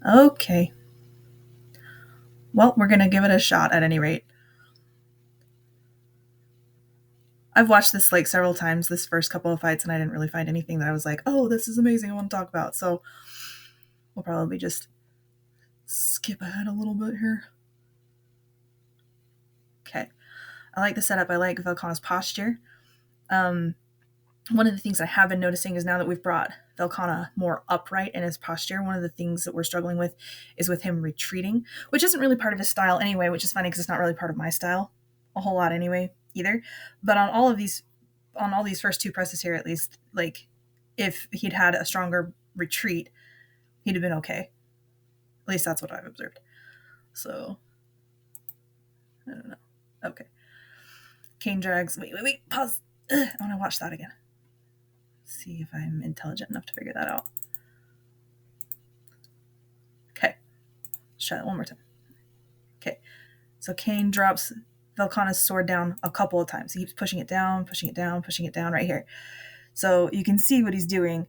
Okay. Well, we're going to give it a shot at any rate. I've watched this like several times, this first couple of fights, and I didn't really find anything that I was like, oh, this is amazing, I want to talk about. So we'll probably just skip ahead a little bit here. Okay. I like the setup. I like Velkhana's posture. Um, One of the things I have been noticing is now that we've brought Velkhana more upright in his posture, one of the things that we're struggling with is with him retreating, which isn't really part of his style anyway, which is funny because it's not really part of my style a whole lot anyway either. But on all these first two presses here, at least, like if he'd had a stronger retreat, he'd have been okay. At least that's what I've observed. So I don't know. Okay. Kane drags. Wait. Pause. Ugh, I want to watch that again. See if I'm intelligent enough to figure that out. Okay. Let's try that one more time. Okay. So Kane drops Velkhana's sword down a couple of times. He keeps pushing it down right here. So you can see what he's doing.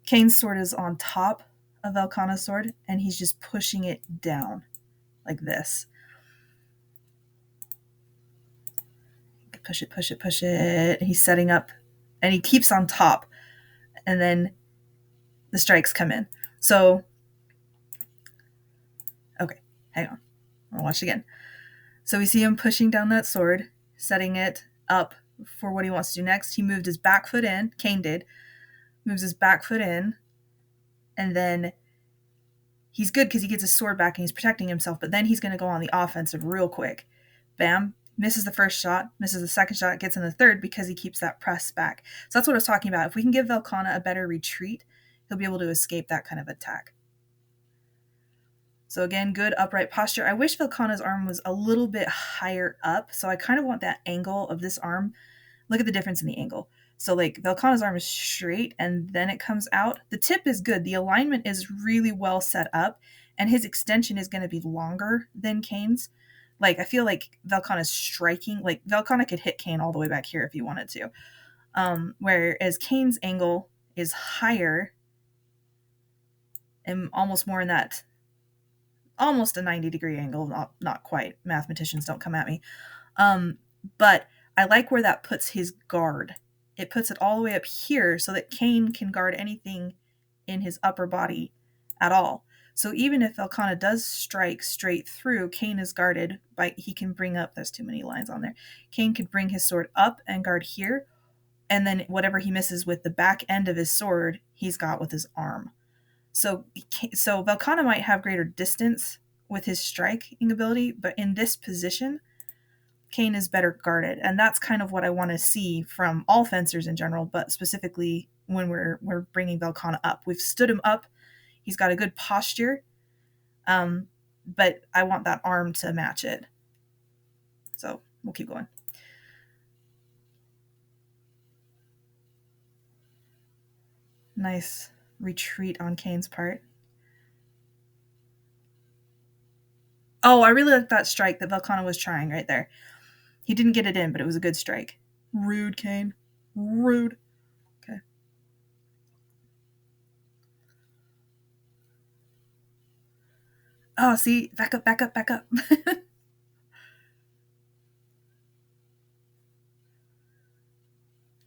Kane's sword is on top of Velkhana's sword, and he's just pushing it down like this. Push it. He's setting up, and he keeps on top, and then the strikes come in. So, okay, hang on. I'll watch it again. So we see him pushing down that sword, setting it up for what he wants to do next. He moved his back foot in. Kane did. Moves his back foot in, and then he's good because he gets his sword back and he's protecting himself, but then he's going to go on the offensive real quick. Bam. Misses the first shot, misses the second shot, gets in the third because he keeps that press back. So that's what I was talking about. If we can give Velkhana a better retreat, he'll be able to escape that kind of attack. So again, good upright posture. I wish Velkhana's arm was a little bit higher up, so I kind of want that angle of this arm. Look at the difference in the angle. So like Velkhana's arm is straight and then it comes out. The tip is good. The alignment is really well set up, and his extension is going to be longer than Kane's. Like, I feel like Velkhana's striking, like Velkhana could hit Kane all the way back here if he wanted to. Whereas Kane's angle is higher and almost more in that, almost a 90-degree angle, not quite. Mathematicians don't come at me. But I like where that puts his guard. It puts it all the way up here so that Kane can guard anything in his upper body at all. So even if Velkhana does strike straight through, Kane is guarded by, he can bring up, there's too many lines on there. Kane could bring his sword up and guard here, and then whatever he misses with the back end of his sword, he's got with his arm. So Velkhana might have greater distance with his striking ability, but in this position, Kane is better guarded. And that's kind of what I want to see from all fencers in general, but specifically when we're bringing Velkhana up. We've stood him up. He's got a good posture, but I want that arm to match it. So we'll keep going. Nice retreat on Kane's part. Oh, I really like that strike that Velkhana was trying right there. He didn't get it in, but it was a good strike. Rude, Kane. Rude. Okay. Oh, see? Back up.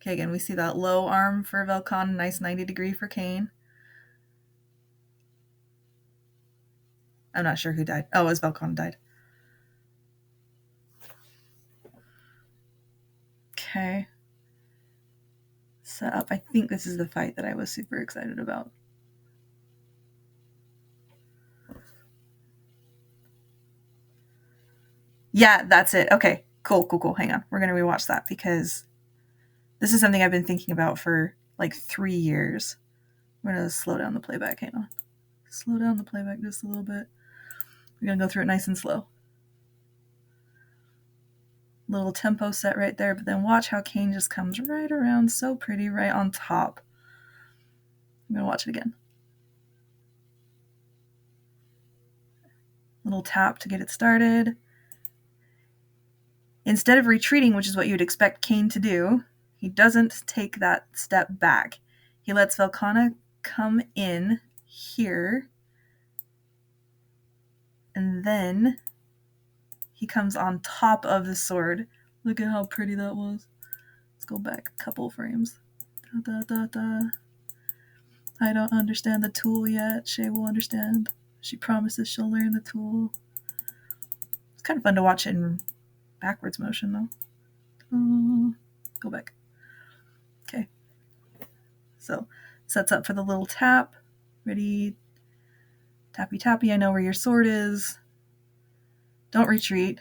Okay, again, we see that low arm for Velkhana, nice 90-degree for Kane. I'm not sure who died. Oh, it was Velkhana died. Okay. Set up. I think this is the fight that I was super excited about. Yeah, that's it. Okay, cool. Hang on. We're going to rewatch that because this is something I've been thinking about for like 3 years. We're going to slow down the playback. Hang on. Slow down the playback just a little bit. We're going to go through it nice and slow. Little tempo set right there, but then watch how Kane just comes right around so pretty right on top. I'm going to watch it again. Little tap to get it started. Instead of retreating, which is what you'd expect Kane to do, he doesn't take that step back. He lets Velkhana come in here And then he comes on top of the sword. Look at how pretty that was. Let's go back a couple frames. Da, da, da, da. I don't understand the tool yet. Shay will understand. She promises she'll learn the tool. It's kind of fun to watch it in backwards motion, though. Go back. Okay. So, sets up for the little tap. Ready? Tappy tappy, I know where your sword is. Don't retreat.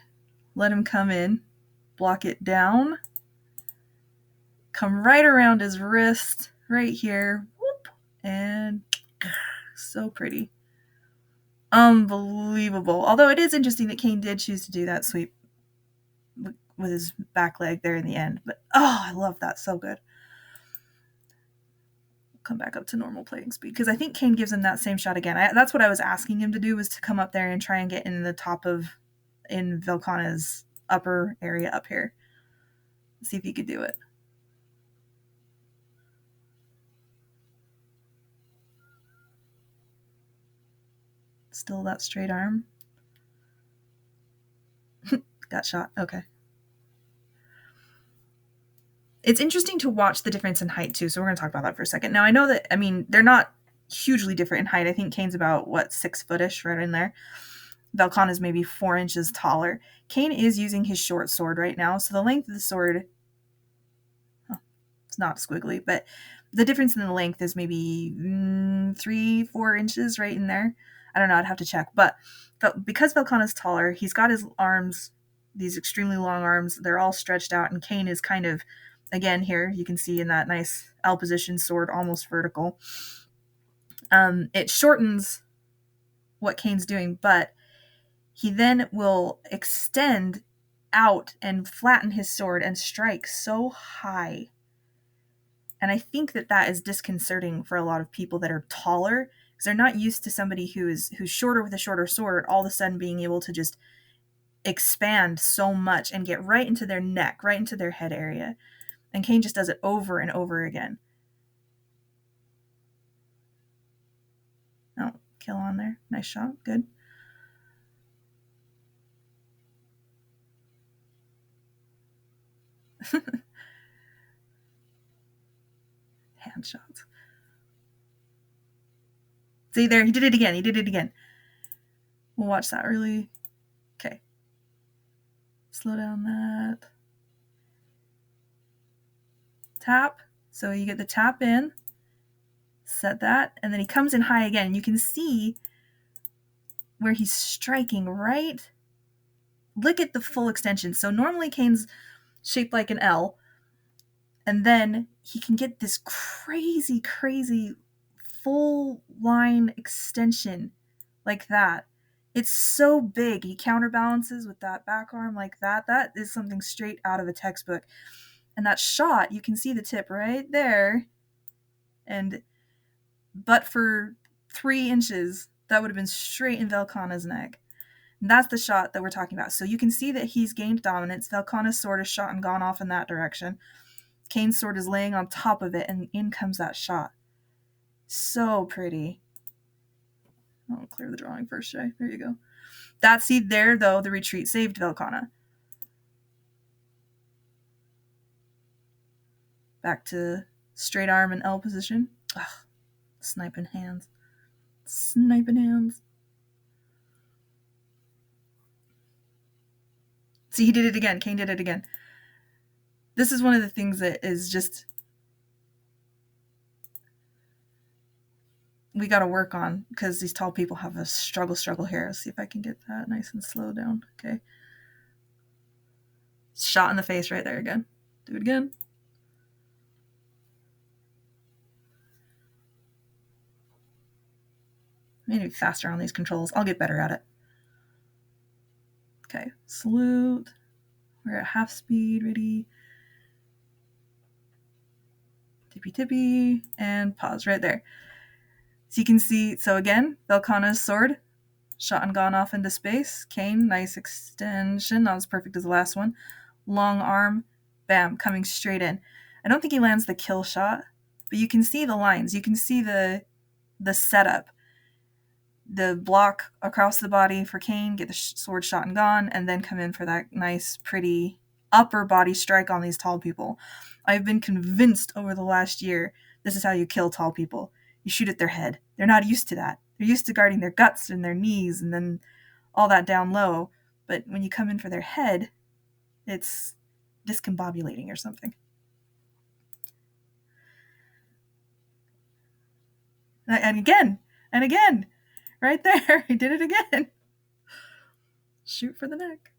Let him come in. Block it down. Come right around his wrist. Right here. Whoop. And so pretty. Unbelievable. Although it is interesting that Kane did choose to do that sweep with his back leg there in the end. But, I love that. So good. Come back up to normal playing speed, because I think Kane gives him that same shot again. That's what I was asking him to do, was to come up there and try and get in the top of, in Velkhana's upper area up here. See if he could do it. Still that straight arm. Got shot. Okay. It's interesting to watch the difference in height too, so we're going to talk about that for a second. Now I know that, they're not hugely different in height. I think Kane's about, 6-footish right in there. Velkhana's maybe 4 inches taller. Kane is using his short sword right now, so the length of the sword, it's not squiggly, but the difference in the length is maybe 3-4 inches right in there. I don't know, I'd have to check. But because Velkhana's taller, he's got his arms, these extremely long arms, they're all stretched out, and Kane is kind of, again here, you can see in that nice L position sword, almost vertical. It shortens what Kane's doing, but he then will extend out and flatten his sword and strike so high. And I think that is disconcerting for a lot of people that are taller, because they're not used to somebody who's shorter with a shorter sword all of a sudden being able to just expand so much and get right into their neck, right into their head area. And Kane just does it over and over again. Oh, kill on there. Nice shot. Good. Hand shots. See there, he did it again. We'll watch that really. Okay. Slow down that. Tap. So you get the tap in. Set that. And then he comes in high again. You can see where he's striking right. Look at the full extension. So normally Kane's shaped like an L. And then he can get this crazy, crazy full line extension like that. It's so big. He counterbalances with that back arm like that. That is something straight out of a textbook. And that shot, you can see the tip right there. But for 3 inches, that would have been straight in Velkhana's neck. And that's the shot that we're talking about. So you can see that he's gained dominance. Velkhana's sword is shot and gone off in that direction. Kane's sword is laying on top of it, and in comes that shot. So pretty. I'll clear the drawing first, Shay. There you go. That seed there, though, the retreat saved Velkhana. Back to straight arm and L position. Ugh, sniping hands. Sniping hands. See, he did it again. Kane did it again. This is one of the things that is just, we got to work on, because these tall people have a struggle here. Let's see if I can get that nice and slow down. Okay. Shot in the face right there again. Do it again. Maybe faster on these controls. I'll get better at it. Okay. Salute. We're at half speed. Ready. Tippy, and pause right there. So you can see, so again, Velkhana's sword, shot and gone off into space. Kane, nice extension, not as perfect as the last one. Long arm, bam, coming straight in. I don't think he lands the kill shot, but you can see the lines. You can see the setup. the block across the body for Kane, get the sword shot and gone, and then come in for that nice, pretty upper body strike on these tall people. I've been convinced over the last year this is how you kill tall people. You shoot at their head. They're not used to that. They're used to guarding their guts and their knees and then all that down low. But when you come in for their head, it's discombobulating or something. And again, right there, he did it again. Shoot for the neck.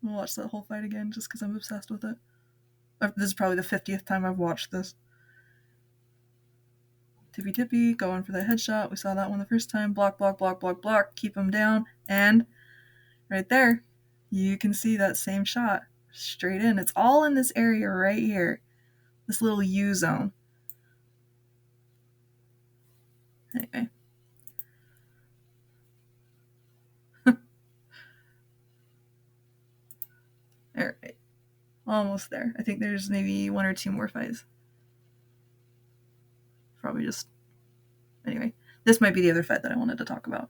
I'll watch that whole fight again just because I'm obsessed with it. This is probably the 50th time I've watched this. Tippy tippy, going for the headshot. We saw that one the first time. Block, block, block, block, block. Keep him down. And right there, you can see that same shot straight in. It's all in this area right here. This little U zone. Anyway. Alright. Almost there. I think there's maybe 1 or 2 more fights. Probably just... Anyway. This might be the other fight that I wanted to talk about.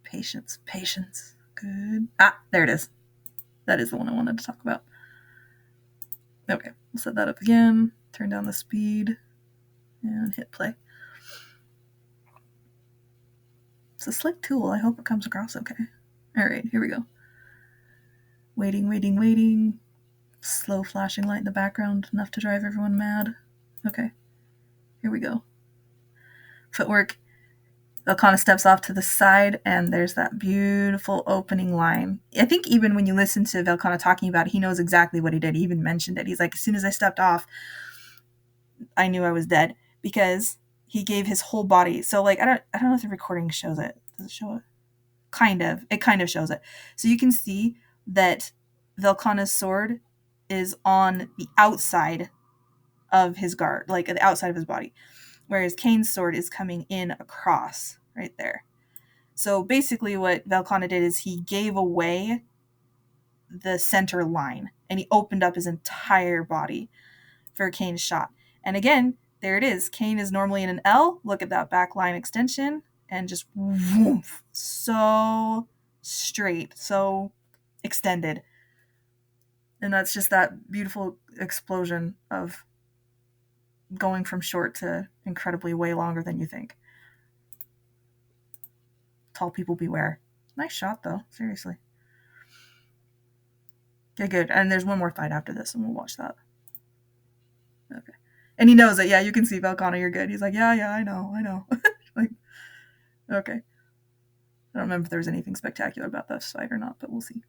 Patience. Patience. Good. Ah, there it is. That is the one I wanted to talk about. Okay. We'll set that up again. Turn down the speed. And hit play. It's a slick tool. I hope it comes across okay. Alright, here we go. Waiting, waiting, waiting. Slow flashing light in the background, enough to drive everyone mad. Okay, here we go. Footwork. Velkhana steps off to the side, and there's that beautiful opening line. I think even when you listen to Velkhana talking about it, he knows exactly what he did. He even mentioned it. He's like, as soon as I stepped off, I knew I was dead, because he gave his whole body. So, like, I don't know if the recording shows it. Does it show it? It kind of shows it. So you can see that Velkhana's sword is on the outside of his guard, like the outside of his body, whereas Kane's sword is coming in across right there. So basically what Velkhana did is he gave away the center line and he opened up his entire body for Kane's shot. And again, there it is. Kane is normally in an L. Look at that back line extension and just woof, so straight, so extended. And that's just that beautiful explosion of going from short to incredibly way longer than you think. Tall people beware. Nice shot, though. Seriously. Okay, good. And there's one more fight after this, and we'll watch that. Okay. And he knows it. Yeah, you can see Velkhana, you're good. He's like, yeah, I know. Like, okay. I don't remember if there was anything spectacular about this fight or not, but we'll see.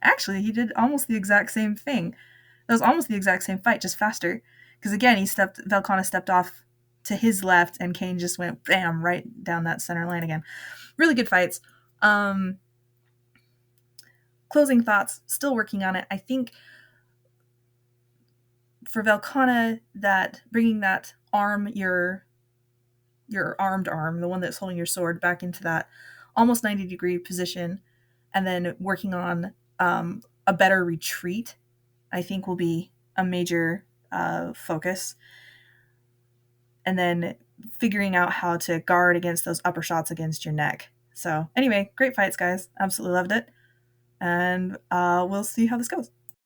Actually, he did almost the exact same thing. It was almost the exact same fight, just faster. Because again, Velkhana stepped off to his left, and Kane just went bam right down that center line again. Really good fights. Closing thoughts. Still working on it. I think for Velkhana, that bringing that arm, your armed arm, the one that's holding your sword, back into that almost 90-degree position, and then working on a better retreat, I think will be a major focus. And then figuring out how to guard against those upper shots against your neck. So anyway, great fights, guys. Absolutely loved it. And we'll see how this goes.